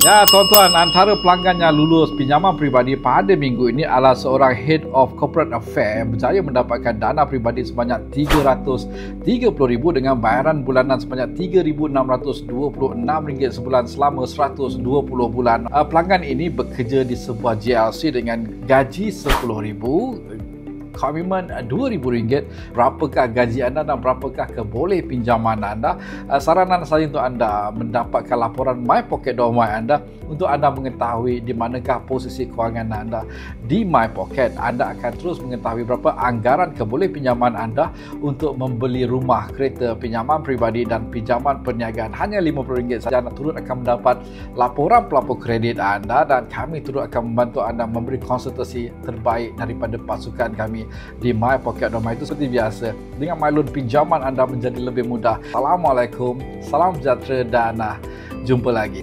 Ya, tuan-tuan, antara pelanggan yang lulus pinjaman peribadi pada minggu ini adalah seorang Head of Corporate Affairs yang berjaya mendapatkan dana peribadi sebanyak RM330,000 dengan bayaran bulanan sebanyak RM3,626 sebulan selama 120 bulan. Pelanggan ini bekerja di sebuah GLC dengan gaji RM10,000. Komitmen RM2,000. Berapakah gaji anda dan berapakah keboleh pinjaman anda? Saranan saya untuk anda mendapatkan laporan My Pocket My anda untuk anda mengetahui di manakah posisi kewangan anda. Di My Pocket, anda akan terus mengetahui berapa anggaran keboleh pinjaman anda untuk membeli rumah, kereta, pinjaman peribadi dan pinjaman perniagaan. Hanya RM50 saja anda turut akan mendapat laporan pelapor kredit anda dan kami turut akan membantu anda memberi konsultasi terbaik daripada pasukan kami di My Pocket My. Itu seperti biasa, dengan My Loan pinjaman anda menjadi lebih mudah. Assalamualaikum, salam sejahtera dan jumpa lagi.